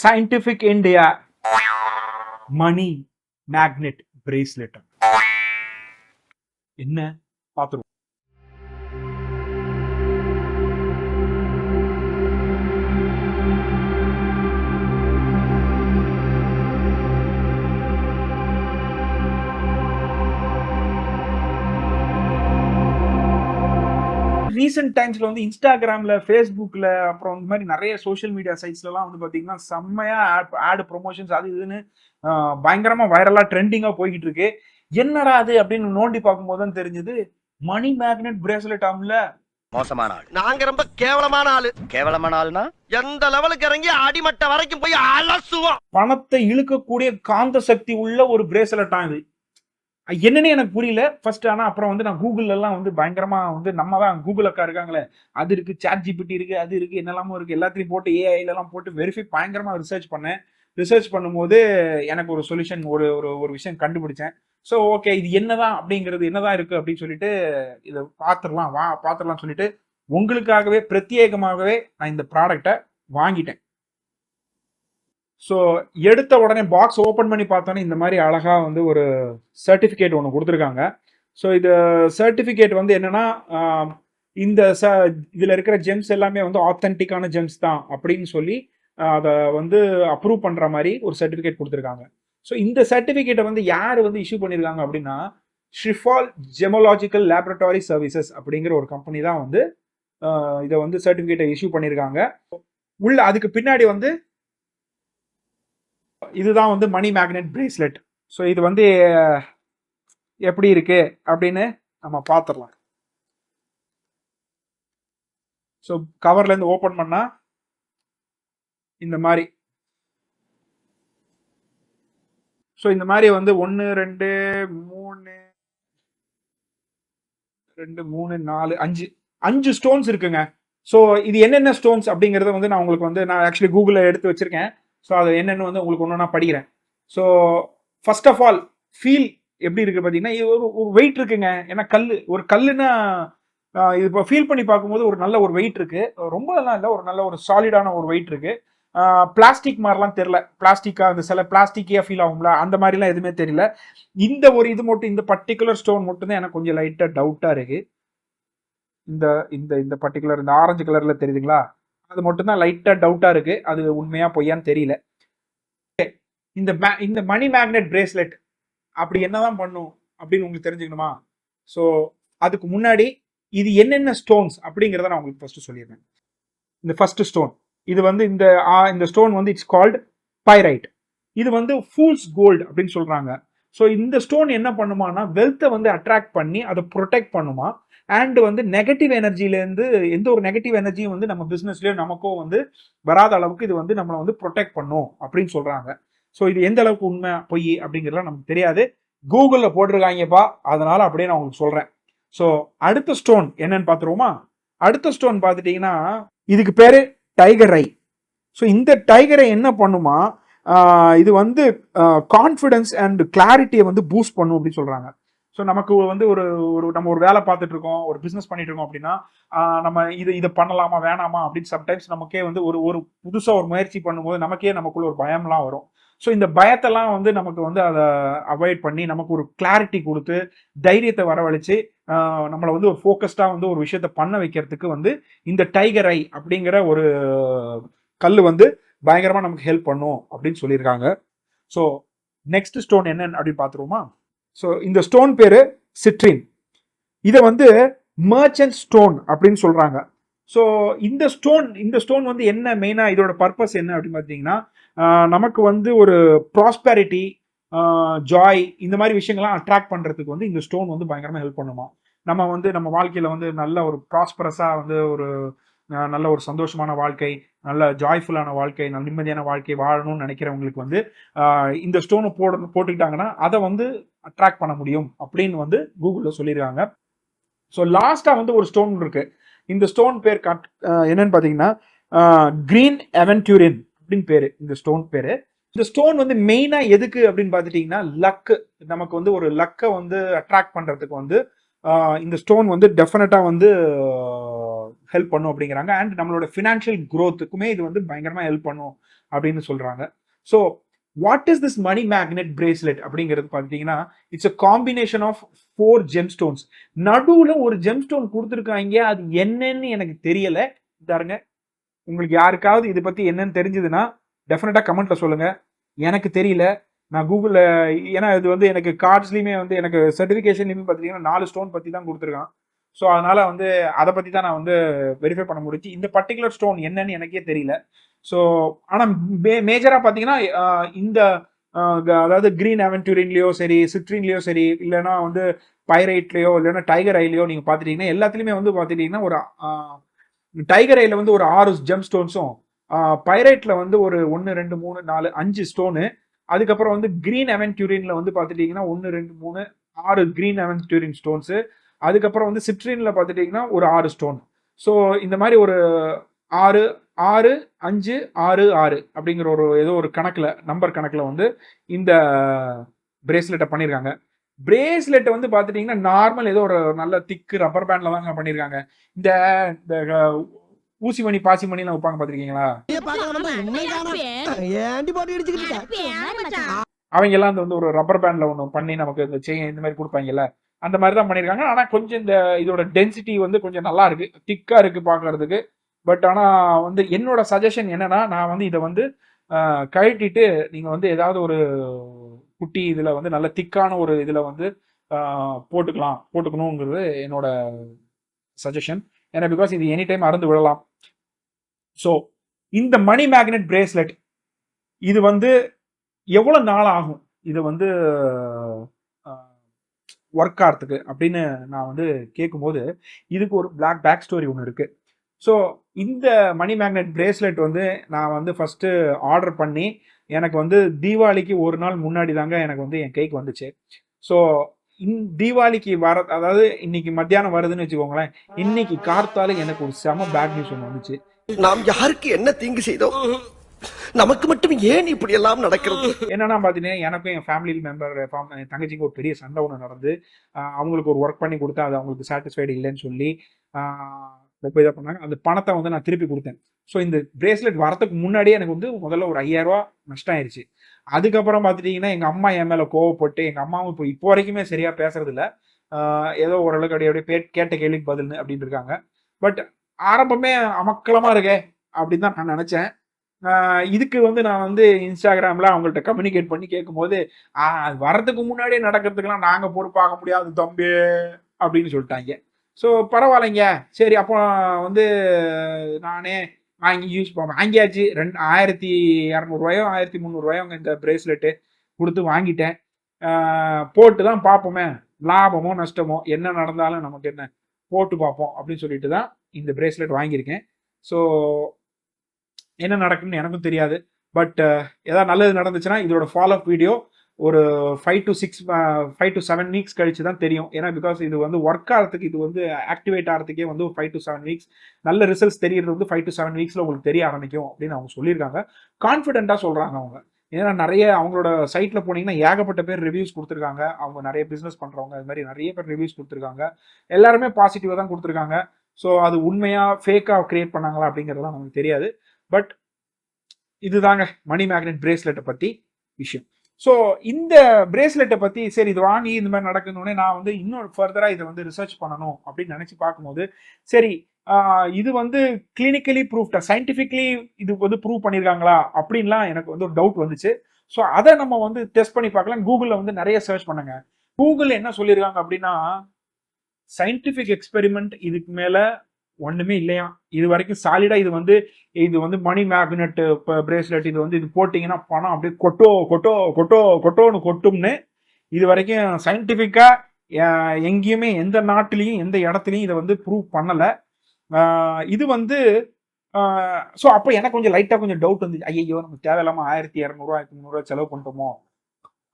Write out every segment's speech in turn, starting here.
Scientific India மணி magnet bracelet என்ன பார்த்துருவோம். Recent டைம்ஸ்ல வந்து இன்ஸ்டாகிராம்ல, ஃபேஸ்புக்ல, அப்புறம் இந்த மாதிரி நிறைய சோஷியல் மீடியா சைட்ஸ்லாம் வந்து பாத்தீங்கன்னா செம்மையா ஆட் ப்ரொமோஷன்ஸ் அது இதுன்னு பயங்கரமா வைரலா ட்ரெண்டிங்கா போய்கிட்டு இருக்கு. என்னடா அது அப்படின்னு நோண்டி பார்க்கும்போது தான் தெரிஞ்சது மணி மேக்னெட் பிரேஸ்லெட் ஆம்ல. மோசமான ஆள். நாங்க ரொம்ப கேவலமான ஆளு. கேவலமான ஆள்னா எந்த லெவலுக்கு இறங்கி அடிமட்ட வரைக்கும் போய் அலசுவோம். பணத்தை இழுக்கக்கூடிய காந்த சக்தி உள்ள ஒரு பிரேஸ்லெட் ஆகுது. என்னன்னு எனக்கு புரியல ஃபர்ஸ்ட். ஆனா அப்புறம் வந்து நான் கூகுள்ல எல்லாம் வந்து பயங்கரமா வந்து நம்ம தான் கூகுள் அக்கா இருக்காங்களே, அது இருக்கு, சாட் ஜிபிடி இருக்கு, அது இருக்கு, என்னெல்லாமோ இருக்கு, எல்லாத்தையும் போட்டு ஏஐல எல்லாம் போட்டு வெரிஃபை பயங்கரமா ரிசர்ச் பண்ணேன். ரிசர்ச் பண்ணும்போது எனக்கு ஒரு சொல்யூஷன், ஒரு ஒரு விஷயம் கண்டுபிடிச்சேன். ஸோ ஓகே, இது என்னதான் அப்படிங்கிறது, என்னதான் இருக்கு அப்படின்னு சொல்லிட்டு இதை பார்த்துடலாம் சொல்லிட்டு உங்களுக்காகவே பிரத்யேகமாகவே நான் இந்த ப்ராடக்டை வாங்கிட்டேன். ஸோ எடுத்த உடனே பாக்ஸ் ஓப்பன் பண்ணி பார்த்தோன்னே இந்த மாதிரி அழகா வந்து ஒரு சர்டிஃபிகேட் ஒன்று கொடுத்துருக்காங்க. ஸோ இது சர்டிஃபிகேட் வந்து என்னன்னா, இந்த இதில் இருக்கிற ஜெம்ஸ் எல்லாமே வந்து ஆத்தென்டிக்கான ஜெம்ஸ் தான் அப்படின்னு சொல்லி அதை வந்து அப்ரூவ் பண்ணுற மாதிரி ஒரு சர்டிஃபிகேட் கொடுத்துருக்காங்க. ஸோ இந்த சர்டிஃபிகேட்டை வந்து யார் வந்து இஷ்யூ பண்ணியிருக்காங்க அப்படின்னா, ஷிஃபால் ஜெமலாஜிக்கல் லேபரட்டரி சர்வீசஸ் அப்படிங்கிற ஒரு கம்பெனி தான் வந்து இதை வந்து சர்டிஃபிகேட்டை இஷ்யூ பண்ணியிருக்காங்க. உள்ள அதுக்கு பின்னாடி வந்து இதுதான் வந்து மணி மேக்னெட் பிரேஸ்லெட். ஸோ இது வந்து எப்படி இருக்கு அப்படின்னு நம்ம பார்த்துடலாம். ஸோ கவர்ல இருந்து ஓப்பன் பண்ணா இந்த மாதிரி. ஸோ இந்த மாதிரி வந்து 1 2 3 2 3 4 5 ஸ்டோன்ஸ் இருக்குங்க. ஸோ இது என்னென்ன ஸ்டோன்ஸ் அப்படிங்கறத வந்து நான் உங்களுக்கு வந்து நான் ஆக்சுவலி கூகுளில் எடுத்து வச்சிருக்கேன். ஸோ அது என்னென்னு வந்து உங்களுக்கு ஒன்று நான் படிக்கிறேன். So first of all feel எப்படி இருக்கு பார்த்தீங்கன்னா, இது ஒரு வெயிட் இருக்குங்க. ஏன்னா ஒரு கல்லுன்னா இது இப்போ ஃபீல் பண்ணி பார்க்கும்போது ஒரு நல்ல ஒரு வெயிட் இருக்கு. ரொம்ப எல்லாம் இல்லை, ஒரு நல்ல ஒரு சாலிடான ஒரு வெயிட் இருக்கு. பிளாஸ்டிக் மாதிரிலாம் தெரியல. பிளாஸ்டிக்கா அந்த சில பிளாஸ்டிக்கே ஃபீல் ஆகும்ல, அந்த மாதிரிலாம் எதுவுமே தெரியல. இந்த ஒரு இது மட்டும், இந்த பர்டிகுலர் ஸ்டோன் மட்டும் தான் எனக்கு கொஞ்சம் லைட்டா டவுட்டா இருக்கு. இந்த இந்த இந்த பர்டிகுலர் இந்த ஆரஞ்சு கலர்ல தெரியுதுங்களா, அது மட்டும் தான் லைட்டா டவுட்டா இருக்கு. அது உண்மையா பொய்யான்னு தெரியல. இந்த மணி மேக்னெட் பிரேஸ்லெட் அப்படி என்னதான் பண்ணும் அப்படின்னு உங்களுக்கு தெரிஞ்சுக்கணுமா? ஸோ அதுக்கு முன்னாடி இது என்னென்ன ஸ்டோன்ஸ் அப்படிங்கிறத நான் உங்களுக்கு ஃபர்ஸ்ட் சொல்லிடுறேன். இந்த ஃபர்ஸ்ட் ஸ்டோன், இது வந்து இந்த ஸ்டோன் வந்து இட்ஸ் கால்ட் பைரைட். இது வந்து ஃபூல்ஸ் கோல்டு அப்படின்னு சொல்றாங்க. ஸோ இந்த ஸ்டோன் என்ன பண்ணுமானா, வெல்த்தை வந்து அட்ராக்ட் பண்ணி அதை ப்ரொடெக்ட் பண்ணுமா. அண்ட் வந்து நெகட்டிவ் எனர்ஜிலேருந்து எந்த ஒரு நெகட்டிவ் எனர்ஜியும் வந்து நம்ம பிஸ்னஸ்லயோ நமக்கோ வந்து வராத அளவுக்கு இது வந்து நம்மளை வந்து ப்ரொடெக்ட் பண்ணும் அப்படின்னு சொல்றாங்க. ஸோ இது எந்த அளவுக்கு உண்மை பொய் அப்படிங்கிறதுலாம் நமக்கு தெரியாது. கூகுளில் போட்டிருக்காங்கப்பா, அதனால அப்படியே நான் உங்களுக்கு சொல்றேன். ஸோ அடுத்த ஸ்டோன் என்னன்னு பார்த்துருவோமா? அடுத்த ஸ்டோன் பார்த்துட்டீங்கன்னா இதுக்கு பேரு டைகர் ஐ. ஸோ இந்த டைகர் ஐ என்ன பண்ணுமா, இது வந்து கான்ஃபிடன்ஸ் அண்ட் கிளாரிட்டியை வந்து பூஸ்ட் பண்ணும் அப்படின்னு சொல்றாங்க. ஸோ நமக்கு வந்து நம்ம ஒரு வேலை பார்த்துட்டு இருக்கோம், ஒரு பிஸ்னஸ் பண்ணிட்டு இருக்கோம் அப்படின்னா நம்ம இதை பண்ணலாமா வேணாமா அப்படின்னு சம்டைம்ஸ் நமக்கே வந்து ஒரு புதுசாக ஒரு முயற்சி பண்ணும்போது நமக்குள்ள ஒரு பயம்லாம் வரும். ஸோ இந்த பயத்தெல்லாம் வந்து நமக்கு வந்து அதை அவாய்ட் பண்ணி நமக்கு ஒரு கிளாரிட்டி கொடுத்து தைரியத்தை வரவழைச்சு நம்மளை வந்து ஒரு ஃபோக்கஸ்டாக வந்து ஒரு விஷயத்த பண்ண வைக்கிறதுக்கு வந்து இந்த டைகர் ஐ அப்படிங்கிற ஒரு கல் வந்து பயங்கரமாக நமக்கு ஹெல்ப் பண்ணும் அப்படின்னு சொல்லியிருக்காங்க. ஸோ நெக்ஸ்ட் ஸ்டோன் என்னன்னு அப்படின்னு பார்த்துருவோமா? ஸோ இந்த ஸ்டோன் பேரு சிட்ரின். இதை வந்து மர்ச்சன்ட் ஸ்டோன் அப்படின்னு சொல்றாங்க. ஸோ இந்த ஸ்டோன் வந்து என்ன மெயினா இதோட பர்பஸ் என்ன அப்படின்னு பார்த்தீங்கன்னா, நமக்கு வந்து ஒரு ப்ராஸ்பெரிட்டி, ஜாய், இந்த மாதிரி விஷயங்கள்லாம் அட்ராக்ட் பண்றதுக்கு வந்து இந்த ஸ்டோன் வந்து பயங்கரமா ஹெல்ப் பண்ணுமா. நம்ம வந்து நம்ம வாழ்க்கையில வந்து நல்ல ஒரு ப்ராஸ்பரஸா வந்து ஒரு நல்ல ஒரு சந்தோஷமான வாழ்க்கை, நல்ல ஜாய்ஃபுல்லான வாழ்க்கை, நல்ல நிம்மதியான வாழ்க்கை வாழணும்னு நினைக்கிறவங்களுக்கு வந்து இந்த ஸ்டோனை போட்டுக்கிட்டாங்கன்னா அதை வந்து அட்ராக்ட் பண்ண முடியும் அப்படின்னு வந்து கூகுளில் சொல்லியிருக்காங்க. ஸோ லாஸ்டா வந்து ஒரு ஸ்டோன் இருக்கு. இந்த ஸ்டோன் பேர் என்னன்னு பார்த்தீங்கன்னா கிரீன் அவென்டூரின் அப்படின்னு பேரு இந்த ஸ்டோன் பேரு. இந்த ஸ்டோன் வந்து மெயினா எதுக்கு அப்படின்னு பார்த்துட்டீங்கன்னா, லக்கு, நமக்கு வந்து ஒரு லக்கை வந்து அட்ராக்ட் பண்றதுக்கு வந்து இந்த ஸ்டோன் வந்து டெஃபினட்டா வந்து ஹெல்ப் பண்ணும் அப்படிங்கிறாங்க. அண்ட் நம்மளோட ஃபினான்ஷியல் க்ரோத்துக்குமே இது வந்து பயங்கரமாக ஹெல்ப் பண்ணும் அப்படின்னு சொல்கிறாங்க. So what is this money magnet bracelet அப்படிங்கிறது பார்த்தீங்கன்னா, it's a combination of 4 gemstones. நடுவில் ஒரு ஜெம்ஸ்டோன் கொடுத்துருக்காங்க, அது என்னன்னு எனக்கு தெரியல. பாருங்க, உங்களுக்கு யாருக்காவது இதை பற்றி என்னன்னு தெரிஞ்சதுன்னா டெஃபினட்டாக கமெண்ட்ல சொல்லுங்க. எனக்கு தெரியல. நான் கூகுளில், ஏன்னா இது வந்து எனக்கு கார்ட்ஸ்லையுமே வந்து எனக்கு சர்டிஃபிகேஷன்லையுமே பார்த்தீங்கன்னா 4 ஸ்டோன் பற்றி தான் கொடுத்துருக்கான். ஸோ அதனால வந்து அதை பற்றி தான் நான் வந்து வெரிஃபை பண்ண முடிஞ்சு. இந்த பர்டிகுலர் ஸ்டோன் என்னன்னு எனக்கே தெரியல. ஸோ ஆனால் மேஜராக பார்த்தீங்கன்னா இந்த அதாவது கிரீன் அவென்டூரின்லேயோ சரி, சிட்ரின்லேயோ சரி, இல்லைன்னா வந்து பைரைட்லேயோ இல்லைன்னா டைகர் ஐலையோ நீங்கள் பார்த்துட்டீங்கன்னா எல்லாத்துலேயுமே வந்து பார்த்துட்டீங்கன்னா ஒரு டைகர் ஐல வந்து ஒரு 6 ஜெம் ஸ்டோன்ஸும், பைரைட்ல வந்து ஒரு 1 2 3 4 5 ஸ்டோனு, அதுக்கப்புறம் வந்து கிரீன் அவென்டூரின்ல வந்து பார்த்துட்டீங்கன்னா 1 2 3 6 கிரீன் அவென்டூரின் ஸ்டோன்ஸு, அதுக்கப்புறம் வந்து சிட்ரின்ல பார்த்துட்டீங்கன்னா ஒரு 6 ஸ்டோன். ஸோ இந்த மாதிரி ஒரு 6 6 5 6 6 அப்படிங்கிற ஒரு ஏதோ ஒரு நம்பர் கணக்கில் வந்து இந்த பிரேஸ்லெட்டை பண்ணியிருக்காங்க. பிரேஸ்லெட்டை வந்து பார்த்துட்டீங்கன்னா நார்மல் ஏதோ ஒரு நல்ல திக்கு ரப்பர் பேண்ட்ல தாங்க பண்ணியிருக்காங்க. இந்த ஊசிமணி பாசிமணிலாம் வைப்பாங்க பார்த்துருக்கீங்களா? அவங்க எல்லாம் வந்து ஒரு ரப்பர் பேண்ட்ல ஒன்று பண்ணி நமக்கு இந்த செயின் இந்த மாதிரி கொடுப்பாங்கல்ல, அந்த மாதிரி தான் பண்ணியிருக்காங்க. ஆனால் கொஞ்சம் இந்த இதோட டென்சிட்டி வந்து கொஞ்சம் நல்லா இருக்கு, திக்கா இருக்கு பார்க்கறதுக்கு. பட் ஆனால் வந்து என்னோட சஜஷன் என்னன்னா, நான் வந்து இதை வந்து கழட்டிட்டு நீங்கள் வந்து ஏதாவது ஒரு குட்டி இதில் வந்து நல்ல திக்கான ஒரு இதில் வந்து போட்டுக்கணுங்கிறது என்னோட சஜஷன். ஏன்னா பிகாஸ் இது எனி டைம் அறுந்து விடலாம். ஸோ இந்த மணி மேக்னெட் பிரேஸ்லெட் இது வந்து எவ்வளோ நாள் ஆகும் இது வந்து ஒர்க் ஆகிறதுக்கு அப்படின்னு நான் வந்து கேட்கும்போது, இதுக்கு ஒரு பேக் ஸ்டோரி ஒன்று இருக்கு. ஸோ இந்த மணி மேக்னெட் பிரேஸ்லெட் வந்து நான் வந்து ஃபர்ஸ்ட் ஆர்டர் பண்ணி எனக்கு வந்து தீபாவளிக்கு ஒரு நாள் முன்னாடி தாங்க எனக்கு வந்து என் கைக்கு வந்துச்சு. ஸோ தீபாவளிக்கு அதாவது இன்னைக்கு மத்தியானம் வருதுன்னு வச்சுக்கோங்களேன், இன்னைக்கு கார்த்தால எனக்கு ஒரு செம பேட் நியூஸ் ஒன்று வந்துச்சு. நாம் யாருக்கு என்ன தீங்கு செய்தோம், நமக்கு மட்டும் ஏன் இப்படி எல்லாம் நடக்கிறது? என்னன்னா பாத்தீங்கன்னா, எனக்கும் என் ஃபேமிலி மெம்பர் என் தங்கச்சிக்கு ஒரு பெரிய சண்டை ஒன்று நடந்து, அவங்களுக்கு ஒரு ஒர்க் பண்ணி கொடுத்தா அது அவங்களுக்கு சாட்டிஸ்ஃபைடு இல்லைன்னு சொல்லி ரொம்ப இதாக பண்ணாங்க. அந்த பணத்தை வந்து நான் திருப்பி கொடுத்தேன். ஸோ இந்த பிரேஸ்லெட் வரதுக்கு முன்னாடியே எனக்கு வந்து முதல்ல ஒரு 5000 ரூபா நஷ்டம் ஆயிடுச்சு. அதுக்கப்புறம் பார்த்துட்டீங்கன்னா எங்கள் அம்மா என் மேலே கோவப்பட்டு, எங்கள் அம்மாவும் இப்போ வரைக்குமே சரியாக பேசுறது இல்லை. ஏதோ ஓரளவுக்கு அப்படியே கேட்ட கேள்விக்கு பதில்னு அப்படின்னு இருக்காங்க. பட் ஆரம்பமே அமக்கலமாக இருக்கே அப்படின்னு தான் நான் நினச்சேன். இதுக்கு வந்து நான் வந்து இன்ஸ்டாகிராமில் அவங்கள்ட்ட கம்யூனிகேட் பண்ணி கேட்கும்போது, அது வரதுக்கு முன்னாடியே நடக்கிறதுக்கெல்லாம் நாங்கள் பொறுப்பாக முடியாது தம்பி அப்படின்னு சொல்லிட்டாங்க. ஸோ பரவாயில்லைங்க, சரி அப்போ வந்து நானே வாங்கியாச்சு. 1200 1300 இந்த பிரேஸ்லெட்டு கொடுத்து வாங்கிட்டேன். போட்டு தான் பார்ப்போமே, லாபமோ நஷ்டமோ என்ன நடந்தாலும் நமக்கு என்ன, போட்டு பார்ப்போம் அப்படின்னு சொல்லிட்டு தான் இந்த பிரேஸ்லெட் வாங்கியிருக்கேன். ஸோ என்ன நடக்குன்னு எனக்கும் தெரியாது. பட் ஏதாவது நல்லது நடந்துச்சுன்னா இதோட ஃபாலோ அப் வீடியோ ஒரு 5 to 7 வீக்ஸ் கழிச்சு தான் தெரியும். ஏன்னா பிகாஸ் இது வந்து ஒர்க் ஆகிறதுக்கு, இது வந்து ஆக்டிவேட் ஆகிறதுக்கே வந்து 5 to 7 வீக்ஸ், நல்ல ரிசல்ட்ஸ் தெரியறது வந்து 5 to 7 வீக்ஸில் உங்களுக்கு தெரிய ஆரம்பிக்கும் அப்படின்னு அவங்க சொல்லியிருக்காங்க. கான்ஃபிடென்ட்டாக சொல்கிறாங்க அவங்க. ஏன்னா நிறைய அவங்களோட சைட்டில் போனீங்கன்னா ஏகப்பட்ட பேர் ரிவ்யூஸ் கொடுத்துருக்காங்க. அவங்க நிறைய பிஸ்னஸ் பண்ணுறவங்க அது மாதிரி நிறைய பேர் ரிவ்யூஸ் கொடுத்துருக்காங்க. எல்லாருமே பாசிட்டிவாக தான் கொடுத்துருக்காங்க. ஸோ அது உண்மையாக ஃபேக்காக கிரியேட் பண்ணாங்களா அப்படிங்கிறதுலாம் நமக்கு தெரியாது. பட் இதுதாங்க மணி மேக்னெட் பிரேஸ்லெட்டை பற்றி விஷயம். ஸோ இந்த பிரேஸ்லெட்டை பற்றி சரி இது வாங்கி இந்த மாதிரி நடக்குதுன்னே நான் வந்து இன்னொரு ஃபர்தராக இதை வந்து ரிசர்ச் பண்ணணும் அப்படின்னு நினச்சி பார்க்கும்போது, சரி இது வந்து கிளினிக்கலி ப்ரூஃப்டா, சயின்டிஃபிக்லி இது வந்து ப்ரூவ் பண்ணியிருக்காங்களா அப்படின்லாம் எனக்கு வந்து ஒரு டவுட் வந்துச்சு. ஸோ அதை நம்ம வந்து டெஸ்ட் பண்ணி பார்க்கலாம். கூகுளில் வந்து நிறைய சர்ச் பண்ணுங்க. கூகுளில் என்ன சொல்லியிருக்காங்க அப்படின்னா, சயின்டிஃபிக் எக்ஸ்பெரிமெண்ட் இதுக்கு மேலே ஒன்றுமே இல்லையா, இது வரைக்கும் சாலிடா இது வந்து மணி மேக்னெட் பிரேஸ்லெட் இது வந்து இது போட்டிங்கன்னா பணம் அப்படியே கொட்டோன்னு கொட்டும்னு இது வரைக்கும் சயின்டிஃபிக்கா எங்கேயுமே எந்த நாட்டிலையும் எந்த இடத்துலையும் இதை வந்து ப்ரூவ் பண்ணலை. இது வந்து ஸோ அப்போ எனக்கு கொஞ்சம் லைட்டாக கொஞ்சம் டவுட் வந்துச்சு. ஐயோ நம்ம தேவையில்லாமல் 1200 1300 செலவு பண்ணிட்டோமோ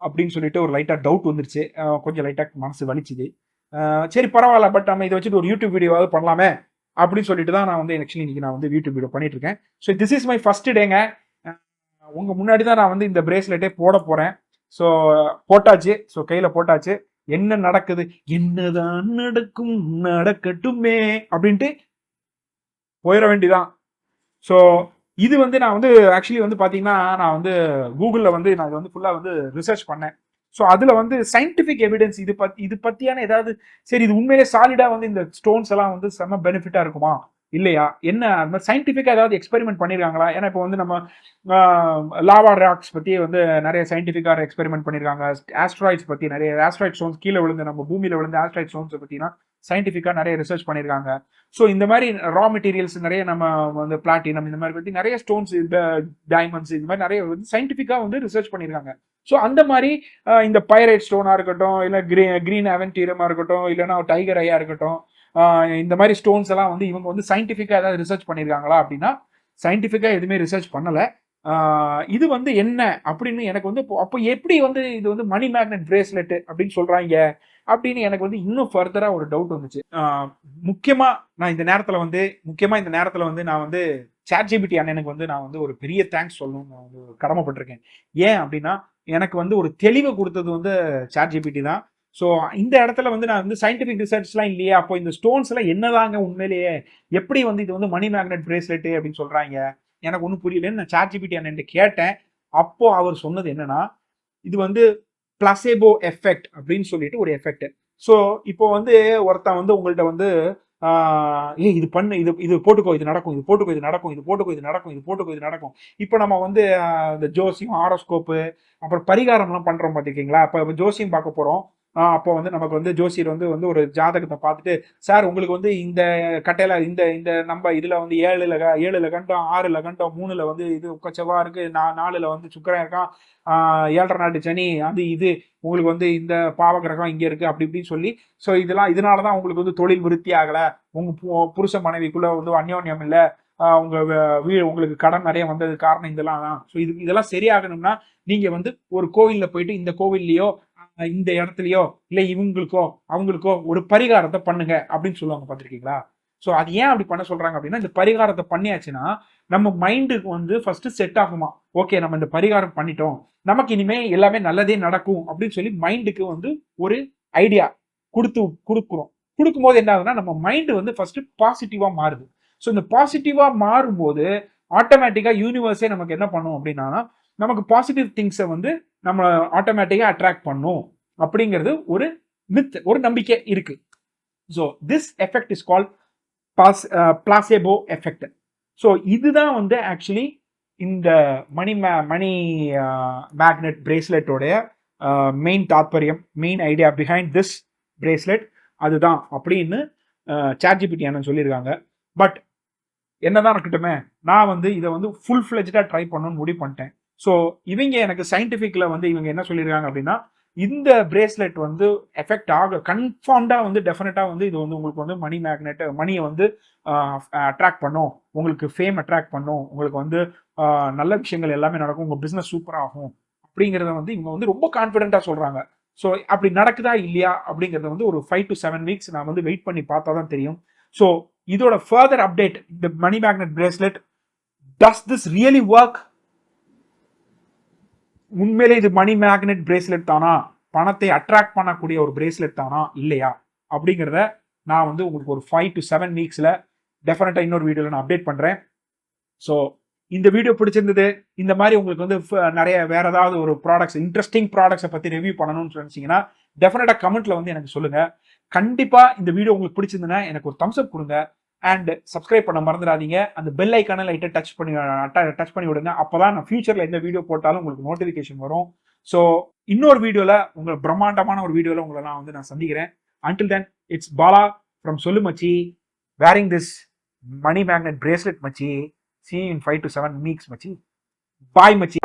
அப்படின்னு சொல்லிட்டு ஒரு லைட்டாக டவுட் வந்துருச்சு. கொஞ்சம் லைட்டாக மனசு வலிச்சுது. சரி பரவாயில்ல, பட் நம்ம இதை வச்சுட்டு ஒரு யூடியூப் வீடியோவாவது பண்ணலாமே அப்படின்னு சொல்லிட்டு தான் நான் வந்து ஆக்சுவலி இன்னைக்கு நான் வந்து யூடியூப் வீடியோ பண்ணிட்டு இருக்கேன். So this is my first tank. உங்க முன்னாடி தான் நான் வந்து இந்த பிரேஸ்லெட்டே போட போறேன். ஸோ போட்டாச்சு. ஸோ கையில போட்டாச்சு. என்ன நடக்குது, என்னதான் நடக்கும் நடக்கட்டுமே அப்படின்ட்டு போயிட வேண்டிதான். ஸோ இது வந்து நான் வந்து ஆக்சுவலி வந்து பார்த்தீங்கன்னா நான் வந்து கூகுளில் வந்து நான் இது வந்து ஃபுல்லாக வந்து ரிசர்ச் பண்ணேன். ஸோ அதில் வந்து சயின்டிஃபிக் எவிடன்ஸ் இது பற்றியான ஏதாவது சரி இது உண்மையிலே சாலிடாக வந்து இந்த ஸ்டோன்ஸ் எல்லாம் வந்து செம்ம பெனிஃபிட்டாக இருக்குமா இல்லையா என்ன அந்த மாதிரி சயின்டிஃபிக்காக ஏதாவது எக்ஸ்பெரிமெண்ட் பண்ணியிருக்காங்களா? ஏன்னா இப்போ வந்து நம்ம லாவா ராக்ஸ் பற்றி வந்து நிறைய சயின்டிஃபிக்காக எக்ஸ்பெரிமெண்ட் பண்ணியிருக்காங்க. ஆஸ்ட்ராய்ட்ஸ் பற்றி நிறைய ஆஸ்ட்ராய்ட் ஸ்டோன்ஸ் கீழே விழுந்து நம்ம பூமியில் விழுந்து ஆஸ்ட்ராய்ட் ஸ்டோன்ஸை பற்றினா சயின்டிஃபிக்காக நிறைய ரிசர்ச் பண்ணியிருக்காங்க. ஸோ இந்த மாதிரி ரா மெட்டீரியல்ஸ் நிறைய நம்ம வந்து பிளாட்டினம் இந்த மாதிரி பற்றி நிறைய ஸ்டோன்ஸ் டைமண்ட்ஸ் இந்த மாதிரி நிறைய வந்து சயின்டிஃபிக்காக வந்து ரிசர்ச் பண்ணியிருக்காங்க. ஸோ அந்த மாதிரி இந்த பைரைட் ஸ்டோனாக இருக்கட்டும், இல்லை கிரீன் அவென்டீரியமாக இருக்கட்டும், இல்லைன்னா டைகர் ஐயா இருக்கட்டும், இந்த மாதிரி ஸ்டோன்ஸ் எல்லாம் வந்து இவங்க வந்து சயின்டிஃபிக்காக ஏதாவது ரிசர்ச் பண்ணியிருக்காங்களா அப்படின்னா சயின்டிஃபிக்காக எதுவுமே ரிசர்ச் பண்ணலை. இது வந்து என்ன அப்படின்னு எனக்கு வந்து அப்போ எப்படி வந்து இது வந்து மணி மேக்னெட் பிரேஸ்லெட் அப்படின்னு சொல்றாங்க அப்படின்னு எனக்கு வந்து இன்னும் ஃபர்தரா ஒரு டவுட் வந்துச்சு. முக்கியமா இந்த நேரத்துல வந்து நான் வந்து ChatGPT அண்ணனுக்கு வந்து நான் வந்து ஒரு பெரிய தேங்க்ஸ் சொல்லணும், நான் வந்து கடமைப்பட்டிருக்கேன். ஏன் அப்படின்னா எனக்கு வந்து ஒரு தெளிவை கொடுத்தது வந்து ChatGPT தான். ஸோ இந்த இடத்துல வந்து நான் வந்து சயின்டிபிக் ரிசர்ச்லாம் இல்லையே, அப்போ இந்த ஸ்டோன்ஸ் எல்லாம் என்னதாங்க உண்மையிலேயே எப்படி வந்து இது வந்து மணி மேக்னெட் பிரேஸ்லெட் அப்படின்னு சொல்றாங்க எனக்கு ஒன்றும் புரியலன்னு நான் ChatGPT அண்ணன் கேட்டேன். அப்போ அவர் சொன்னது என்னன்னா இது வந்து பிளாசேபோ எஃபெக்ட் அப்படின்னு சொல்லிட்டு ஒரு எஃபெக்ட். ஸோ இப்போ வந்து ஒருத்தன் வந்து உங்கள்கிட்ட வந்து இது பண்ணு, இது போட்டுக்கோ, இது நடக்கும், இது போட்டுக்கோ, இது நடக்கும், இது போட்டுக்கோ, இது நடக்கும், இது போட்டுக்கோ, இது நடக்கும். இப்போ நம்ம வந்து இந்த ஜோசியம், ஆரோஸ்கோப்பு, அப்புறம் பரிகாரம்லாம் பண்றோம் பார்த்துருக்கீங்களா? இப்போ ஜோசியம் பார்க்க போறோம். அப்போ வந்து நமக்கு வந்து ஜோசியர் வந்து ஒரு ஜாதகத்தை பார்த்துட்டு, சார் உங்களுக்கு வந்து இந்த கட்டையில இந்த நம்ம இதுல வந்து 7 லகண்டம் 6 லகண்டம் 3ல வந்து இது உக்கச்சவா இருக்கு, 4ல வந்து சுக்கிரன் இருக்கான், 7.5 நாட்டு சனி, அது இது உங்களுக்கு வந்து இந்த பாவகிரகம் இங்க இருக்கு அப்படி இப்படின்னு சொல்லி, ஸோ இதனாலதான் உங்களுக்கு வந்து தொழில் விருத்தி ஆகல, உங்க புருஷ மனைவிக்குள்ள வந்து அந்யோன்யம் இல்லை, உங்க உங்களுக்கு கடன் நிறைய வந்தது காரணம் இதெல்லாம் தான். ஸோ இதெல்லாம் சரியாகணும்னா நீங்க வந்து ஒரு கோவில்ல போயிட்டு இந்த கோவில்லையோ இந்த இடத்துலயோ இல்ல இவங்களுக்கோ அவங்களுக்கோ ஒரு பரிகாரத்தை பண்ணுங்க அப்படின்னு சொல்லுவாங்க, பார்த்திருக்கீங்களா? ஸோ அது ஏன் அப்படி பண்ண சொல்றாங்க அப்படின்னா இந்த பரிகாரத்தை பண்ணியாச்சுன்னா நம்ம மைண்டுக்கு வந்து ஃபர்ஸ்ட் செட் ஆகுமா, ஓகே நம்ம இந்த பரிகாரம் பண்ணிட்டோம், நமக்கு இனிமே எல்லாமே நல்லதே நடக்கும் அப்படின்னு சொல்லி மைண்டுக்கு வந்து ஒரு ஐடியா கொடுக்கும்போது என்ன ஆகுதுன்னா நம்ம மைண்டு வந்து ஃபர்ஸ்ட் பாசிட்டிவா மாறுது. ஸோ இந்த பாசிட்டிவா மாறும்போது ஆட்டோமேட்டிக்கா யூனிவர்ஸே நமக்கு என்ன பண்ணும் அப்படின்னா நமக்கு பாசிட்டிவ் திங்ஸை வந்து நம்ம ஆட்டோமேட்டிக்கா அட்ராக்ட் பண்ணும் அப்படிங்கிறது ஒரு மித், ஒரு நம்பிக்கை இருக்கு. So this effect is called placebo effect. So இதுதான் வந்து ஆக்சுவலி இந்த மணி மேக்னெட் பிரேஸ்லெட்டோடைய மெயின் தாற்பயம், main idea behind this bracelet அதுதான் அப்படின்னு ChatGPT அண்ணன் சொல்லியிருக்காங்க. பட் என்னதான் இருக்கட்டுமே, நான் வந்து இதை வந்து ஃபுல் ஃபிளெஜ்டா ட்ரை பண்ணணும்னு முடிவு பண்ணிட்டேன். ஸோ இவங்க எனக்கு சயின்டிஃபிக்ல வந்து இவங்க என்ன சொல்லியிருக்காங்க அப்படின்னா இந்த பிரேஸ்லெட் வந்து எஃபெக்ட் கன்ஃபார்ம்டா வந்து டெஃபினட்டா வந்து இது வந்து உங்களுக்கு வந்து மணியை வந்து அட்ராக்ட் பண்ணும், உங்களுக்கு ஃபேம் அட்ராக்ட் பண்ணும், உங்களுக்கு வந்து நல்ல விஷயங்கள் எல்லாமே நடக்கும், உங்க பிசினஸ் சூப்பர் ஆகும் அப்படிங்கிறத வந்து இவங்க வந்து ரொம்ப கான்ஃபிடென்ட்டா சொல்றாங்க. ஸோ அப்படி நடக்குதா இல்லையா அப்படிங்கறத வந்து ஒரு 5 to 7 weeks நான் வந்து வெயிட் பண்ணி பார்த்தா தான் தெரியும். ஸோ இதோட ஃபர்தர் அப்டேட், இந்த money magnet bracelet, does this really work? உண்மையிலே இது மணி மேக்னெட் பிரேஸ்லெட் தானா, பணத்தை அட்ராக்ட் பண்ணக்கூடிய ஒரு பிரேஸ்லெட் தானா இல்லையா அப்படிங்கிறத நான் வந்து உங்களுக்கு ஒரு 5 to 7 weeksல டெஃபினட்டா இன்னொரு வீடியோல நான் அப்டேட் பண்றேன். ஸோ இந்த வீடியோ பிடிச்சிருந்தது, இந்த மாதிரி உங்களுக்கு வந்து நிறைய வேற ஏதாவது ஒரு ப்ராடக்ட்ஸ், இன்ட்ரெஸ்டிங் ப்ராடக்ட்ஸை பத்தி ரிவ்யூ பண்ணணும்னு நினைச்சீங்கன்னா டெஃபினட்டா கமெண்ட்ல வந்து எனக்கு சொல்லுங்க. கண்டிப்பா இந்த வீடியோ உங்களுக்கு பிடிச்சிருந்ததுன்னா எனக்கு ஒரு தம்ஸ் அப் கொடுங்க. அண்ட் சப்ஸ்கிரைப் பண்ண மறந்துடாதீங்க. அந்த பெல் ஐக்கான லைட்டை டச் பண்ணி விடுங்க. அப்பதான் நான் ஃபியூச்சர்ல எந்த வீடியோ போட்டாலும் உங்களுக்கு நோட்டிபிகேஷன் வரும். ஸோ இன்னொரு வீடியோல உங்களை பிரம்மாண்டமான ஒரு வீடியோல உங்களை நான் சந்திக்கிறேன். Until then, it's Bala from Sollu Machi, wearing this money magnet bracelet Machi. See you in 5 to 7 weeks Machi. Bye Machi.